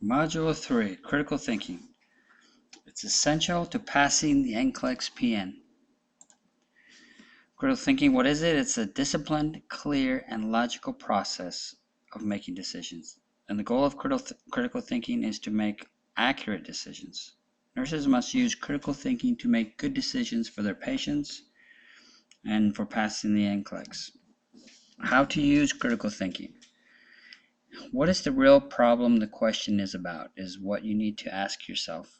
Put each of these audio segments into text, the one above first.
Module 3, Critical Thinking. It's essential to passing the NCLEX-PN. Critical thinking, what is it? It's a disciplined, clear, and logical process of making decisions. And the goal of critical thinking is to make accurate decisions. Nurses must use critical thinking to make good decisions for their patients and for passing the NCLEX. How to use critical thinking. What is the real problem the question is about is what you need to ask yourself.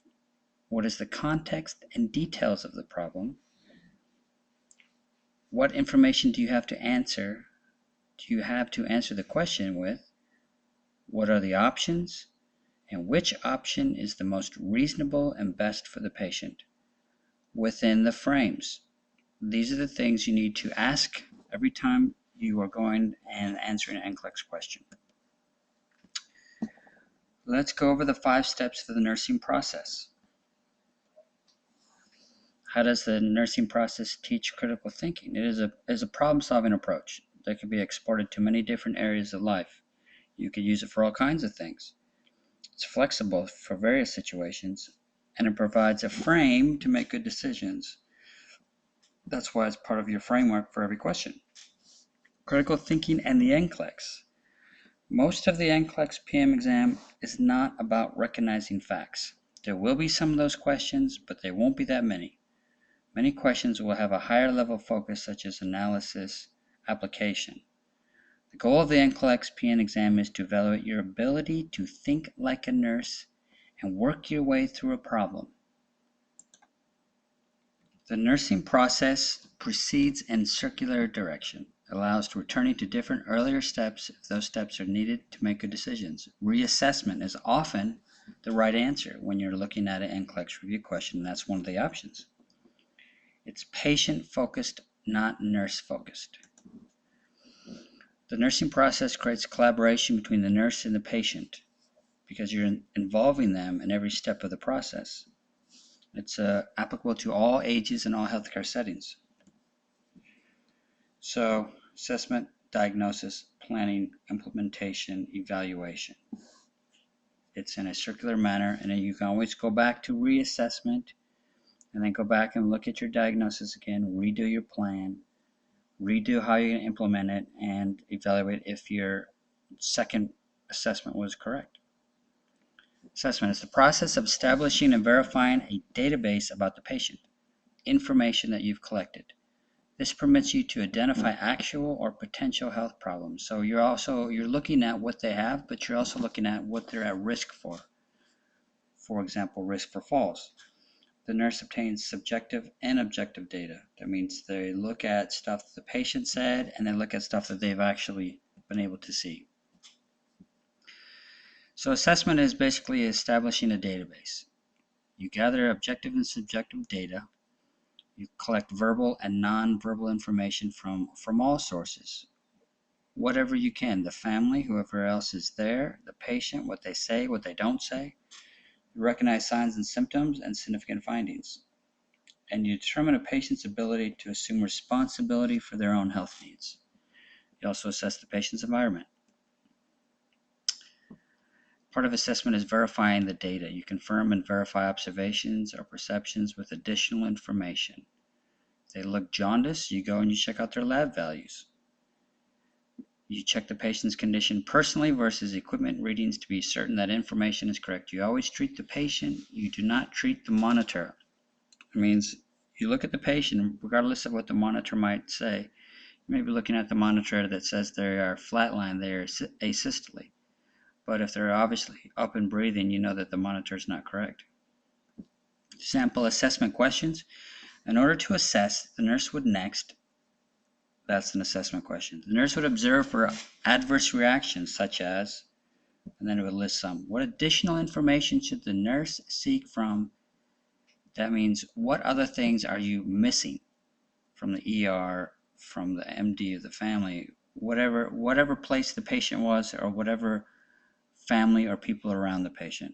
What is the context and details of the problem? What information do you have to answer the question with? What are the options? And which option is the most reasonable and best for the patient? Within the frames. These are the things you need to ask every time you are going and answering an NCLEX question. Let's go over the 5 steps for the nursing process. How does the nursing process teach critical thinking? It is a problem-solving approach that can be exported to many different areas of life. You could use it for all kinds of things. It's flexible for various situations, and it provides a frame to make good decisions. That's why it's part of your framework for every question. Critical thinking and the NCLEX. Most of the NCLEX PM exam is not about recognizing facts. There will be some of those questions, but there won't be that many. Many questions will have a higher level focus, such as analysis, application. The goal of the NCLEX-PN exam is to evaluate your ability to think like a nurse and work your way through a problem. The nursing process proceeds in circular direction. It allows to returning to different earlier steps if those steps are needed to make good decisions. Reassessment is often the right answer when you're looking at an NCLEX review question, and that's one of the options. It's patient-focused, not nurse-focused. The nursing process creates collaboration between the nurse and the patient because you're involving them in every step of the process. It's applicable to all ages and all healthcare settings. So, assessment, diagnosis, planning, implementation, evaluation. It's in a circular manner, and then you can always go back to reassessment and then go back and look at your diagnosis again, redo your plan, redo how you're going to implement it, and evaluate if your second assessment was correct. Assessment is the process of establishing and verifying a database about the patient, information that you've collected. This permits you to identify actual or potential health problems. So you're looking at what they have, but you're also looking at what they're at risk for. For example, risk for falls. The nurse obtains subjective and objective data. That means they look at stuff the patient said, and they look at stuff that they've actually been able to see. So assessment is basically establishing a database. You gather objective and subjective data. You collect verbal and non-verbal information from all sources. Whatever you can, the family, whoever else is there, the patient, what they say, what they don't say. You recognize signs and symptoms and significant findings. And you determine a patient's ability to assume responsibility for their own health needs. You also assess the patient's environment. Part of assessment is verifying the data. You confirm and verify observations or perceptions with additional information. If they look jaundiced, you go and you check out their lab values. You check the patient's condition personally versus equipment readings to be certain that information is correct. You always treat the patient. You do not treat the monitor. It means you look at the patient, regardless of what the monitor might say. You may be looking at the monitor that says they are flatline, they are asystole. But if they're obviously up and breathing, you know that the monitor is not correct. Sample assessment questions. In order to assess, the nurse would next, that's an assessment question. The nurse would observe for adverse reactions such as, and then it would list some. What additional information should the nurse seek from? That means what other things are you missing from the ER, from the MD of the family, whatever place the patient was or whatever family or people around the patient.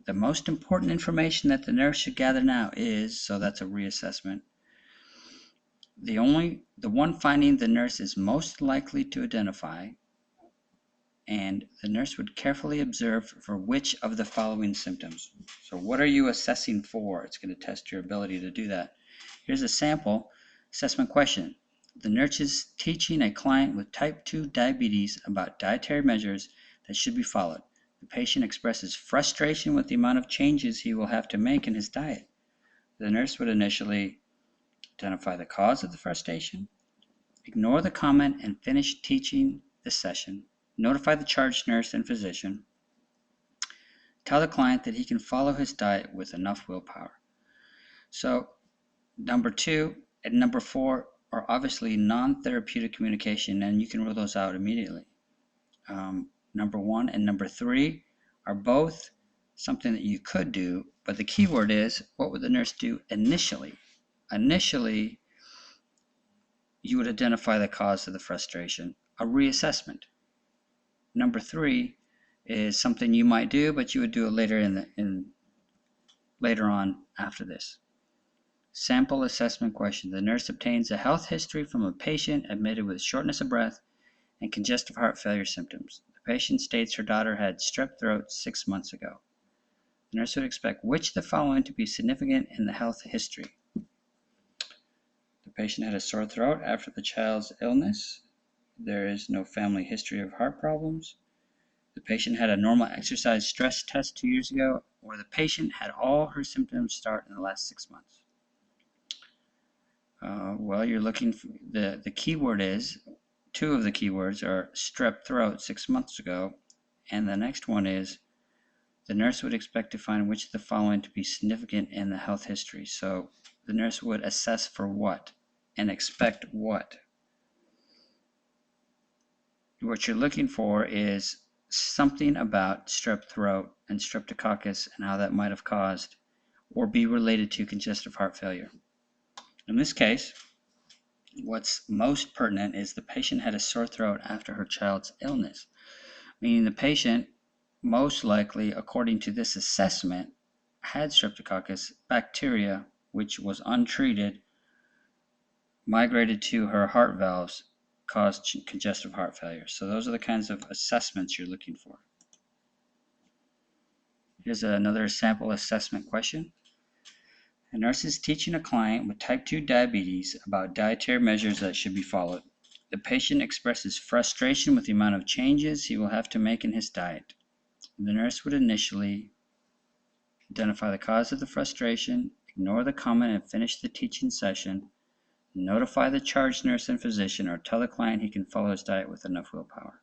The most important information that the nurse should gather now is, so that's a reassessment, the one finding the nurse is most likely to identify and the nurse would carefully observe for which of the following symptoms. So what are you assessing for? It's going to test your ability to do that. Here's a sample assessment question. The nurse is teaching a client with type 2 diabetes about dietary measures that should be followed. The patient expresses frustration with the amount of changes he will have to make in his diet. The nurse would initially identify the cause of the frustration, ignore the comment and finish teaching the session, notify the charge nurse and physician, tell the client that he can follow his diet with enough willpower. So number 2 and number 4 are obviously non-therapeutic communication, and you can rule those out immediately. Number 1 and number 3 are both something that you could do, but the key word is, what would the nurse do initially? Initially, you would identify the cause of the frustration, a reassessment. Number 3 is something you might do, but you would do it later on after this. Sample assessment question. The nurse obtains a health history from a patient admitted with shortness of breath and congestive heart failure symptoms. The patient states her daughter had strep throat 6 months ago. The nurse would expect which of the following to be significant in the health history. The patient had a sore throat after the child's illness. There is no family history of heart problems. The patient had a normal exercise stress test 2 years ago, or the patient had all her symptoms start in the last 6 months. Well, you're looking for the keyword is, 2 of the keywords are strep throat 6 months ago, and the next one is the nurse would expect to find which of the following to be significant in the health history. So the nurse would assess for what and expect what. What you're looking for is something about strep throat and streptococcus and how that might have caused or be related to congestive heart failure. In this case, what's most pertinent is the patient had a sore throat after her child's illness, meaning the patient most likely, according to this assessment, had streptococcus bacteria, which was untreated, migrated to her heart valves, caused congestive heart failure. So those are the kinds of assessments you're looking for. Here's another sample assessment question. A nurse is teaching a client with type 2 diabetes about dietary measures that should be followed. The patient expresses frustration with the amount of changes he will have to make in his diet. The nurse would initially identify the cause of the frustration, ignore the comment and finish the teaching session, notify the charge nurse and physician, or tell the client he can follow his diet with enough willpower.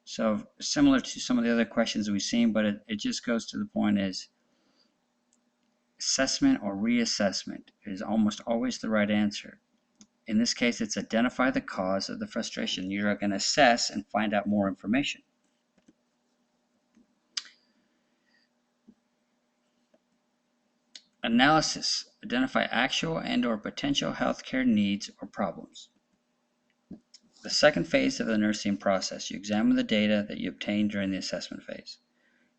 So similar to some of the other questions we've seen, but it just goes to the point is assessment or reassessment is almost always the right answer. In this case, it's identify the cause of the frustration. You're going to assess and find out more information. Analysis. Identify actual and/or potential healthcare needs or problems. The second phase of the nursing process, you examine the data that you obtained during the assessment phase.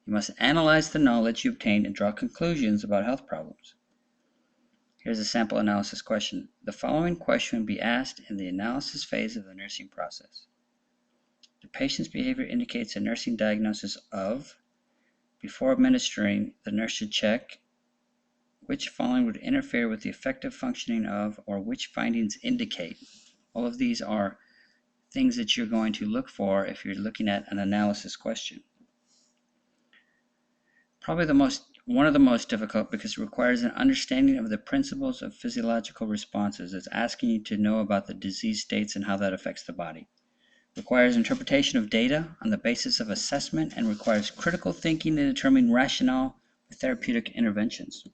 You must analyze the knowledge you obtained and draw conclusions about health problems. Here's a sample analysis question. The following question will be asked in the analysis phase of the nursing process. The patient's behavior indicates a nursing diagnosis of. Before administering, the nurse should check which following would interfere with the effective functioning of, or which findings indicate. All of these are things that you're going to look for if you're looking at an analysis question. Probably one of the most difficult because it requires an understanding of the principles of physiological responses. It's asking you to know about the disease states and how that affects the body. It requires interpretation of data on the basis of assessment and requires critical thinking to determine rationale for therapeutic interventions.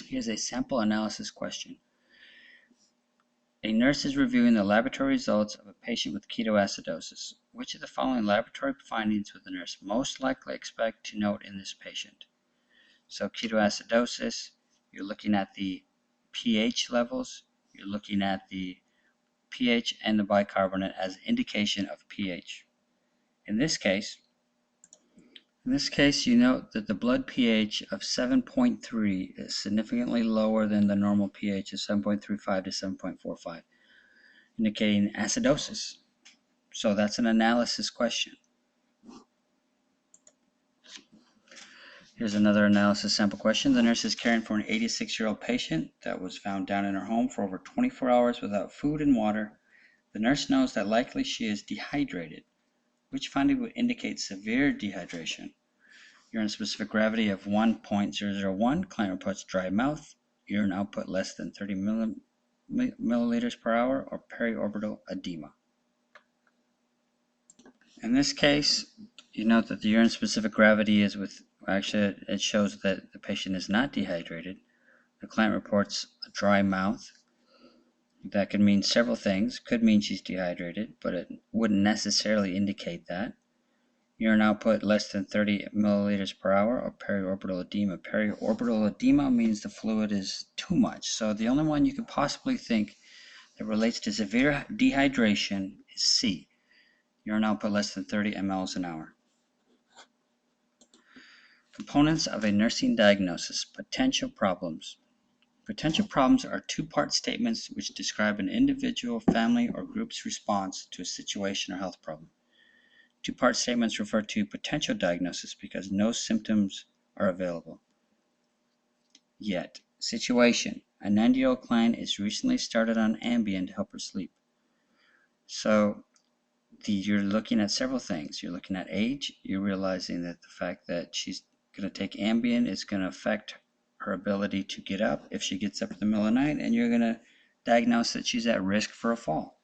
Here's a sample analysis question. A nurse is reviewing the laboratory results of a patient with ketoacidosis. Which of the following laboratory findings would the nurse most likely expect to note in this patient? So ketoacidosis, you're looking at the pH levels, you're looking at the pH and the bicarbonate as indication of pH. In this case, you note that the blood pH of 7.3 is significantly lower than the normal pH of 7.35 to 7.45, indicating acidosis. So that's an analysis question. Here's another analysis sample question. The nurse is caring for an 86-year-old patient that was found down in her home for over 24 hours without food and water. The nurse knows that likely she is dehydrated. Which finding would indicate severe dehydration? Urine specific gravity of 1.001. Client reports dry mouth. Urine output less than 30 milliliters per hour, or periorbital edema. In this case, you note that the urine specific gravity is actually it shows that the patient is not dehydrated. The client reports a dry mouth. That could mean several things. Could mean she's dehydrated, but it wouldn't necessarily indicate that. Urine output less than 30 milliliters per hour, or periorbital edema. Periorbital edema means the fluid is too much. So the only one you could possibly think that relates to severe dehydration is C. Urine output less than 30 mLs an hour. Components of a nursing diagnosis. Potential problems. Potential problems are two-part statements which describe an individual, family, or group's response to a situation or health problem. Two-part statements refer to potential diagnosis because no symptoms are available yet. Situation. A 90-year-old client is recently started on Ambien to help her sleep. So you're looking at several things. You're looking at age. You're realizing that the fact that she's going to take Ambien is going to affect her ability to get up if she gets up in the middle of the night, and you're going to diagnose that she's at risk for a fall,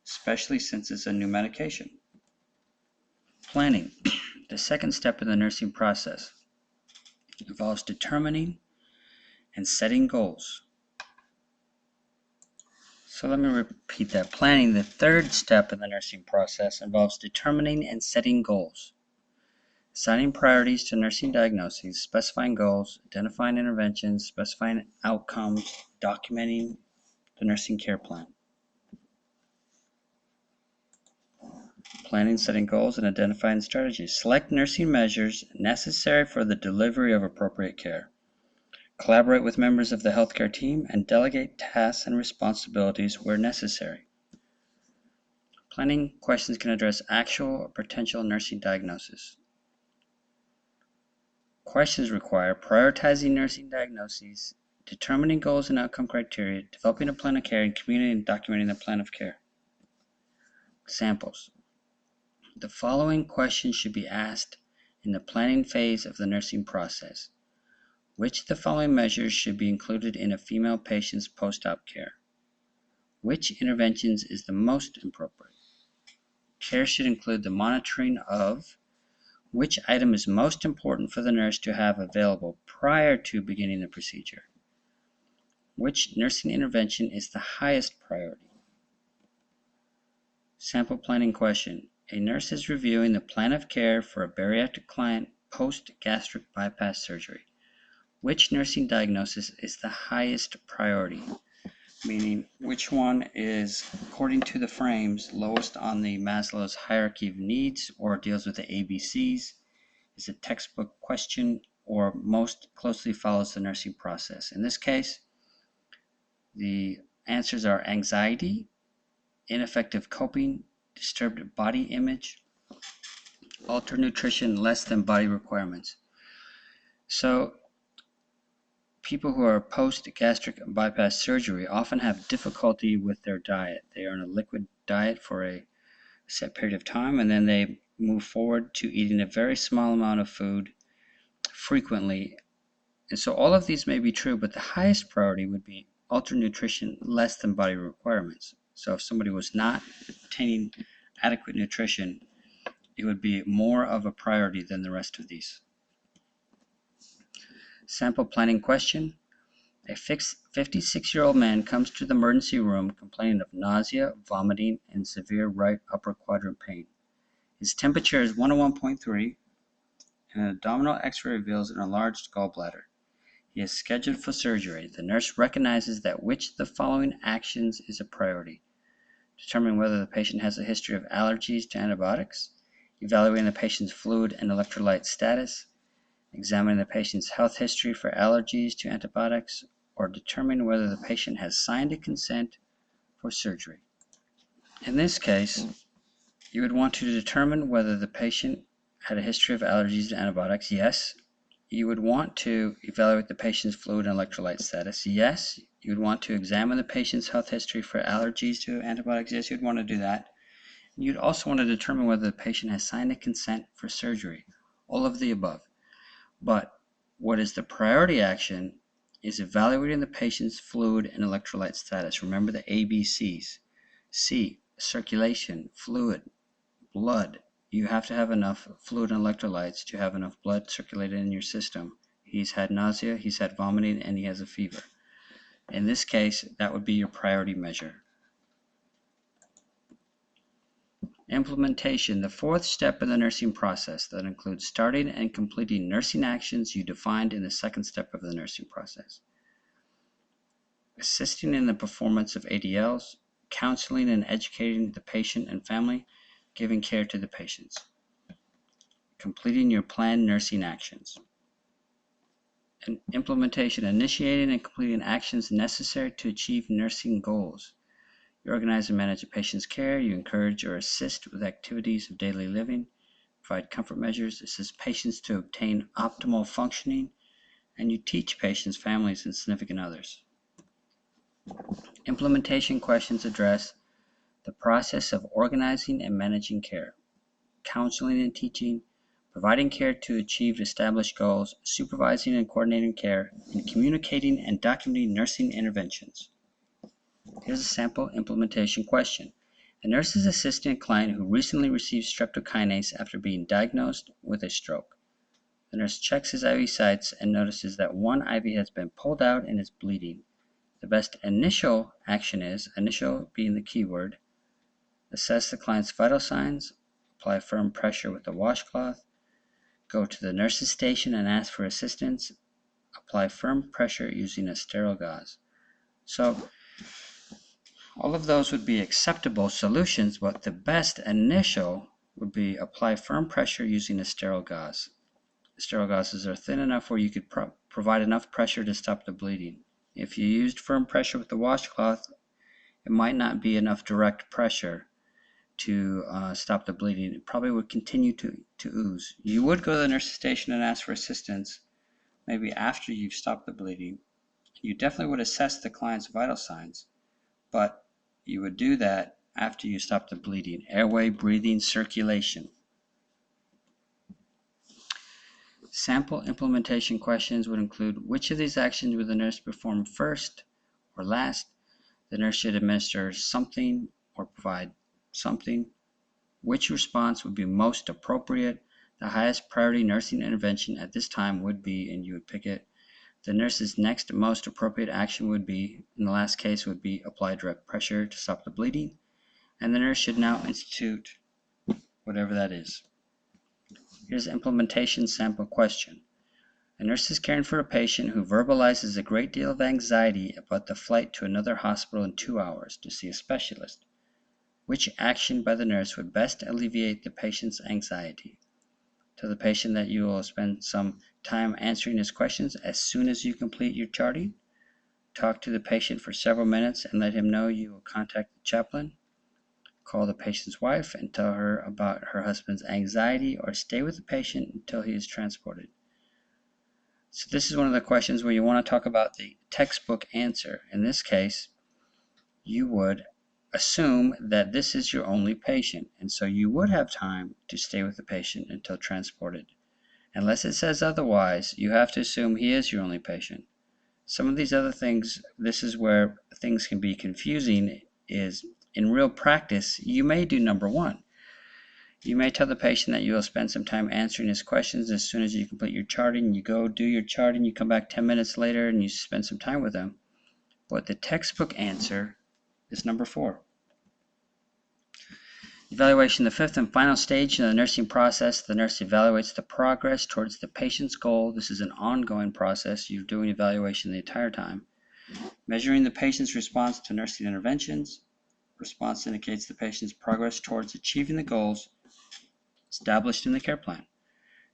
especially since it's a new medication. Planning. The second step in the nursing process involves determining and setting goals. So let me repeat that. Planning, the third step in the nursing process, involves determining and setting goals. Assigning priorities to nursing diagnoses, specifying goals, identifying interventions, specifying outcomes, documenting the nursing care plan. Planning, setting goals, and identifying strategies. Select nursing measures necessary for the delivery of appropriate care. Collaborate with members of the healthcare team and delegate tasks and responsibilities where necessary. Planning questions can address actual or potential nursing diagnosis. Questions require prioritizing nursing diagnoses, determining goals and outcome criteria, developing a plan of care, and communicating and documenting the plan of care. Examples. The following questions should be asked in the planning phase of the nursing process. Which of the following measures should be included in a female patient's post-op care? Which interventions is the most appropriate? Care should include the monitoring of which item is most important for the nurse to have available prior to beginning the procedure. Which nursing intervention is the highest priority? Sample planning question. A nurse is reviewing the plan of care for a bariatric client post-gastric bypass surgery. Which nursing diagnosis is the highest priority? Meaning, which one is, according to the frames, lowest on the Maslow's hierarchy of needs, or deals with the ABCs, is a textbook question, or most closely follows the nursing process. In this case, the answers are anxiety, ineffective coping, disturbed body image, altered nutrition less than body requirements. So people who are post-gastric bypass surgery often have difficulty with their diet. They are on a liquid diet for a set period of time, and then they move forward to eating a very small amount of food frequently. And so all of these may be true, but the highest priority would be altered nutrition less than body requirements. So if somebody was not obtaining adequate nutrition, it would be more of a priority than the rest of these. Sample planning question. A 56-year-old man comes to the emergency room complaining of nausea, vomiting, and severe right upper quadrant pain. His temperature is 101.3, and an abdominal x-ray reveals an enlarged gallbladder. He is scheduled for surgery. The nurse recognizes that which of the following actions is a priority. Determining whether the patient has a history of allergies to antibiotics, evaluating the patient's fluid and electrolyte status, examining the patient's health history for allergies to antibiotics, or determining whether the patient has signed a consent for surgery. In this case, You would want to determine whether the patient had a history of allergies to antibiotics. Yes. You would want to evaluate the patient's fluid and electrolyte status. Yes. You would want to examine the patient's health history for allergies to antibiotics. Yes, you'd want to do that. You'd also want to determine whether the patient has signed a consent for surgery. All of the above. But what is the priority action is evaluating the patient's fluid and electrolyte status. Remember the ABCs. C, circulation, fluid, blood. You have to have enough fluid and electrolytes to have enough blood circulated in your system. He's had nausea, he's had vomiting, and he has a fever. In this case, that would be your priority measure. Implementation, the fourth step in the nursing process that includes starting and completing nursing actions you defined in the second step of the nursing process. Assisting in the performance of ADLs, counseling and educating the patient and family, giving care to the patients. Completing your planned nursing actions. And implementation, initiating and completing actions necessary to achieve nursing goals. You organize and manage a patient's care, you encourage or assist with activities of daily living, provide comfort measures, assist patients to obtain optimal functioning, and you teach patients, families, and significant others. Implementation questions address the process of organizing and managing care, counseling and teaching, providing care to achieve established goals, supervising and coordinating care, and communicating and documenting nursing interventions. Here's a sample implementation question. A nurse is assisting a client who recently received streptokinase after being diagnosed with a stroke. The nurse checks his IV sites and notices that one IV has been pulled out and is bleeding. The best initial action is, initial being the key word, assess the client's vital signs, apply firm pressure with a washcloth, go to the nurse's station and ask for assistance, apply firm pressure using a sterile gauze. So all of those would be acceptable solutions, but the best initial would be apply firm pressure using a sterile gauze. The sterile gauzes are thin enough where you could provide enough pressure to stop the bleeding. If you used firm pressure with the washcloth, it might not be enough direct pressure to stop the bleeding. It probably would continue to ooze. You would go to the nurse's station and ask for assistance maybe after you've stopped the bleeding. You definitely would assess the client's vital signs, but you would do that after you stop the bleeding. Airway, breathing, circulation. Sample implementation questions would include which of these actions would the nurse perform first or last? The nurse should administer something or provide something. Which response would be most appropriate? The highest priority nursing intervention at this time would be, and you would pick it. The nurse's next most appropriate action would be, in the last case, would be apply direct pressure to stop the bleeding. And the nurse should now institute whatever that is. Here's the implementation sample question. A nurse is caring for a patient who verbalizes a great deal of anxiety about the flight to another hospital in 2 hours to see a specialist. Which action by the nurse would best alleviate the patient's anxiety? Tell the patient that you will spend some time answering his questions as soon as you complete your charting. Talk to the patient for several minutes and let him know you will contact the chaplain. Call the patient's wife and tell her about her husband's anxiety, or stay with the patient until he is transported. So this is one of the questions where you want to talk about the textbook answer. In this case, you would assume that this is your only patient, and so you would have time to stay with the patient until transported. Unless it says otherwise, you have to assume he is your only patient. Some of these other things, this is where things can be confusing, is in real practice, you may do number one. You may tell the patient that you will spend some time answering his questions as soon as you complete your charting. You go do your charting, you come back 10 minutes later and you spend some time with him. But the textbook answer is number 4. Evaluation, the fifth and final stage in the nursing process. The nurse evaluates the progress towards the patient's goal. This is an ongoing process. You're doing evaluation the entire time. Measuring the patient's response to nursing interventions. Response indicates the patient's progress towards achieving the goals established in the care plan.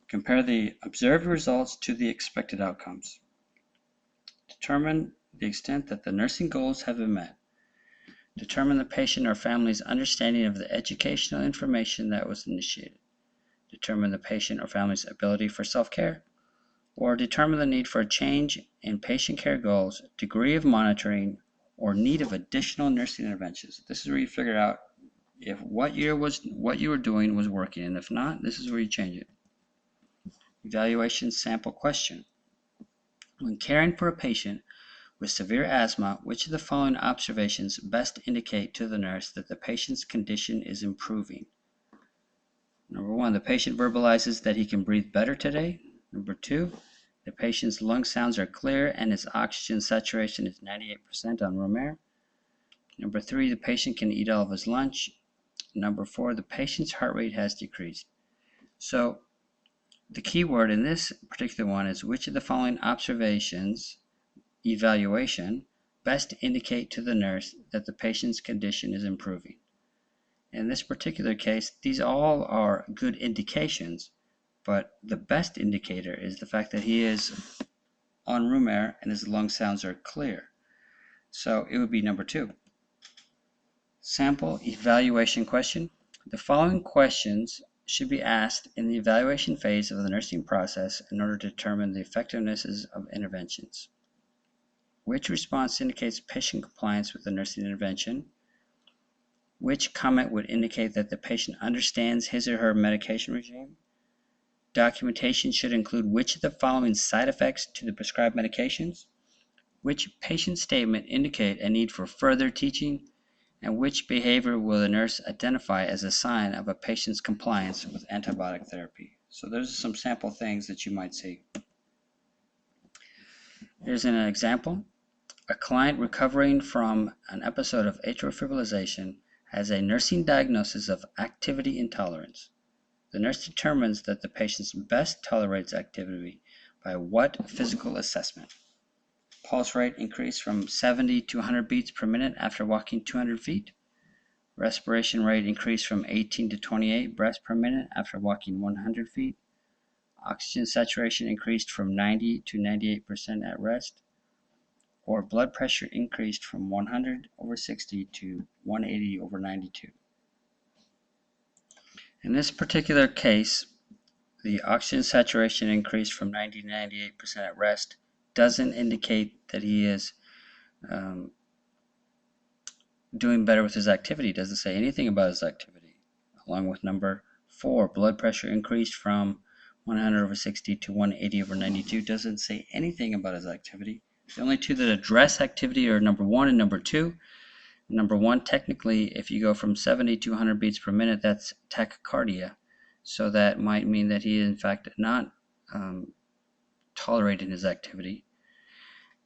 Compare the observed results to the expected outcomes. Determine the extent that the nursing goals have been met. Determine the patient or family's understanding of the educational information that was initiated. Determine the patient or family's ability for self-care. Or determine the need for a change in patient care goals, degree of monitoring, or need of additional nursing interventions. This is where you figure out if what you were doing was working, and if not, this is where you change it. Evaluation sample question. When caring for a patient with severe asthma, which of the following observations best indicate to the nurse that the patient's condition is improving? Number 1, the patient verbalizes that he can breathe better today. Number 2, the patient's lung sounds are clear and his oxygen saturation is 98% on room air. Number 3, the patient can eat all of his lunch. Number 4, the patient's heart rate has decreased. So the key word in this particular one is which of the following observations, evaluation, best indicate to the nurse that the patient's condition is improving. In this particular case, these all are good indications, but the best indicator is the fact that he is on room air and his lung sounds are clear. So it would be number 2. Sample evaluation question. The following questions should be asked in the evaluation phase of the nursing process in order to determine the effectiveness of interventions. Which response indicates patient compliance with the nursing intervention? Which comment would indicate that the patient understands his or her medication regime? Documentation should include which of the following side effects to the prescribed medications? Which patient statement indicate a need for further teaching? And which behavior will the nurse identify as a sign of a patient's compliance with antibiotic therapy? So those are some sample things that you might see. Here's an example. A client recovering from an episode of atrial fibrillation has a nursing diagnosis of activity intolerance. The nurse determines that the patient best tolerates activity by what physical assessment? Pulse rate increased from 70 to 100 beats per minute after walking 200 feet. Respiration rate increased from 18 to 28 breaths per minute after walking 100 feet. Oxygen saturation increased from 90 to 98% at rest. Or blood pressure increased from 100/60 to 180/92. In this particular case, the oxygen saturation increased from 90 to 98% at rest doesn't indicate that he is doing better with his activity. It doesn't say anything about his activity. Along with number 4, blood pressure increased from 100/60 to 180/92 doesn't say anything about his activity. The only two that address activity are number 1 and number 2. Number 1, technically, if you go from 70 to 100 beats per minute, that's tachycardia. So that might mean that he is in fact not tolerating his activity.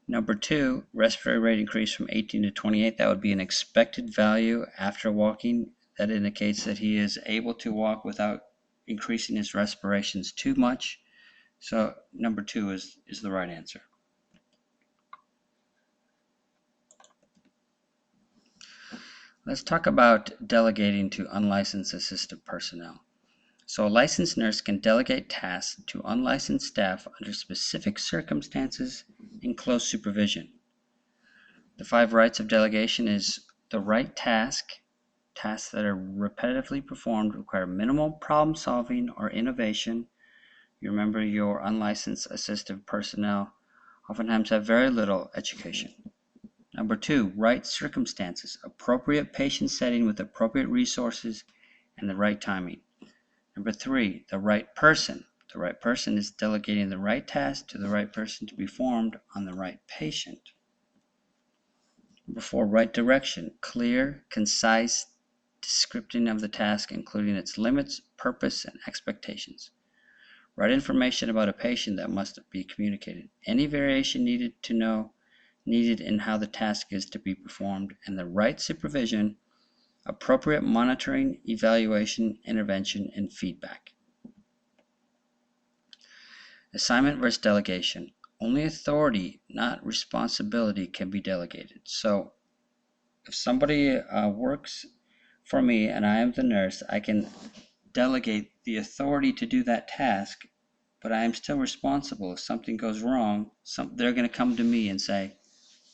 Number 2, respiratory rate increased from 18 to 28. That would be an expected value after walking. That indicates that he is able to walk without increasing his respirations too much. So number 2 is the right answer. Let's talk about delegating to unlicensed assistive personnel. So a licensed nurse can delegate tasks to unlicensed staff under specific circumstances in close supervision. The 5 rights of delegation is the right task. Tasks that are repetitively performed require minimal problem solving or innovation. You remember your unlicensed assistive personnel oftentimes have very little education. Number 2, right circumstances, appropriate patient setting with appropriate resources and the right timing. Number 3, the right person. The right person is delegating the right task to the right person to be performed on the right patient. Number 4, right direction. Clear, concise description of the task, including its limits, purpose, and expectations. Right information about a patient that must be communicated. Any variation needed in how the task is to be performed, and the right supervision, appropriate monitoring, evaluation, intervention, and feedback. Assignment versus delegation. Only authority, not responsibility, can be delegated. So if somebody works for me and I am the nurse, I can delegate the authority to do that task, but I am still responsible. If something goes wrong, they're going to come to me and say,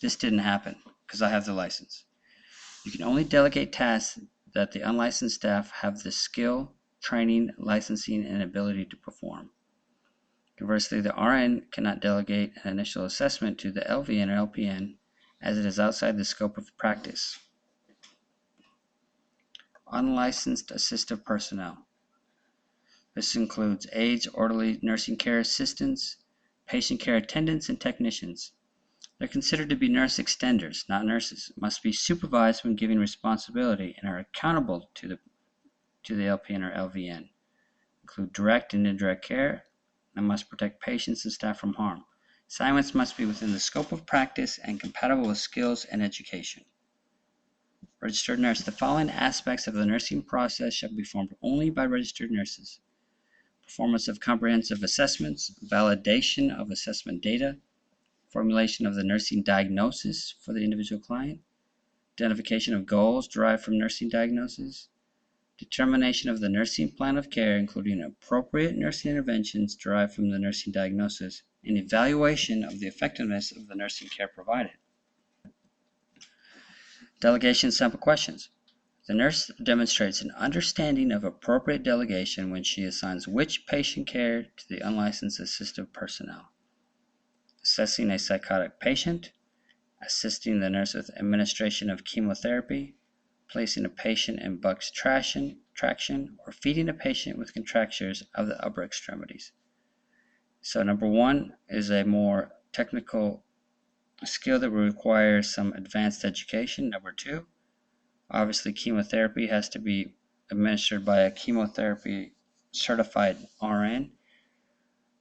this didn't happen because I have the license. You can only delegate tasks that the unlicensed staff have the skill, training, licensing, and ability to perform. Conversely, the RN cannot delegate an initial assessment to the LVN or LPN as it is outside the scope of practice. Unlicensed assistive personnel. This includes aides, orderly, nursing care assistants, patient care attendants, and technicians. They're considered to be nurse extenders, not nurses, must be supervised when giving responsibility and are accountable to the LPN or LVN. Include direct and indirect care, and must protect patients and staff from harm. Assignments must be within the scope of practice and compatible with skills and education. Registered nurse. The following aspects of the nursing process shall be performed only by registered nurses. Performance of comprehensive assessments, validation of assessment data, formulation of the nursing diagnosis for the individual client, identification of goals derived from nursing diagnosis, determination of the nursing plan of care, including appropriate nursing interventions derived from the nursing diagnosis, and evaluation of the effectiveness of the nursing care provided. Delegation sample questions. The nurse demonstrates an understanding of appropriate delegation when she assigns which patient care to the unlicensed assistive personnel. Assessing a psychotic patient, assisting the nurse with administration of chemotherapy, placing a patient in Buck's traction, or feeding a patient with contractures of the upper extremities. So number one is a more technical skill that will require some advanced education. Number two, obviously chemotherapy has to be administered by a chemotherapy certified RN.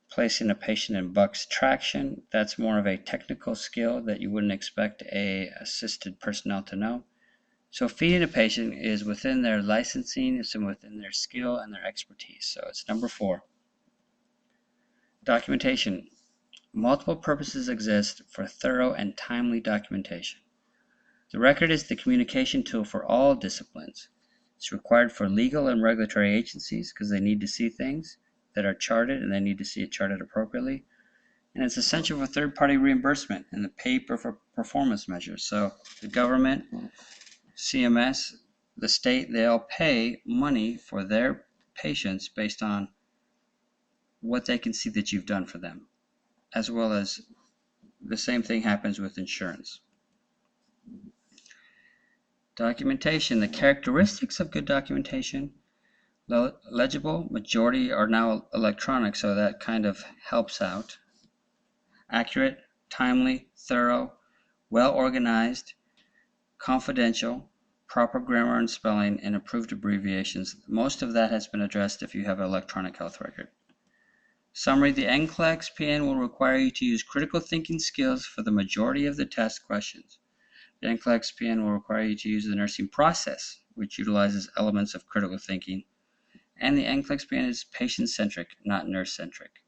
Placing a patient in Buck's traction, that's more of a technical skill that you wouldn't expect a assisted personnel to know. So feeding a patient is within their licensing, it's within their skill and their expertise. So it's number 4. Documentation. Multiple purposes exist for thorough and timely documentation. The record is the communication tool for all disciplines. It's required for legal and regulatory agencies because they need to see things that are charted and they need to see it charted appropriately. And it's essential for third-party reimbursement and the pay for performance measures. So the government, CMS, the state, they all pay money for their patients based on what they can see that you've done for them, as well as the same thing happens with insurance. Documentation. The characteristics of good documentation. Legible, majority are now electronic, so that kind of helps out. Accurate, timely, thorough, well organized, confidential, proper grammar and spelling, and approved abbreviations. Most of that has been addressed if you have an electronic health record. Summary. The NCLEX-PN will require you to use critical thinking skills for the majority of the test questions. The NCLEX-PN will require you to use the nursing process, which utilizes elements of critical thinking. And the NCLEX-PN is patient-centric, not nurse-centric.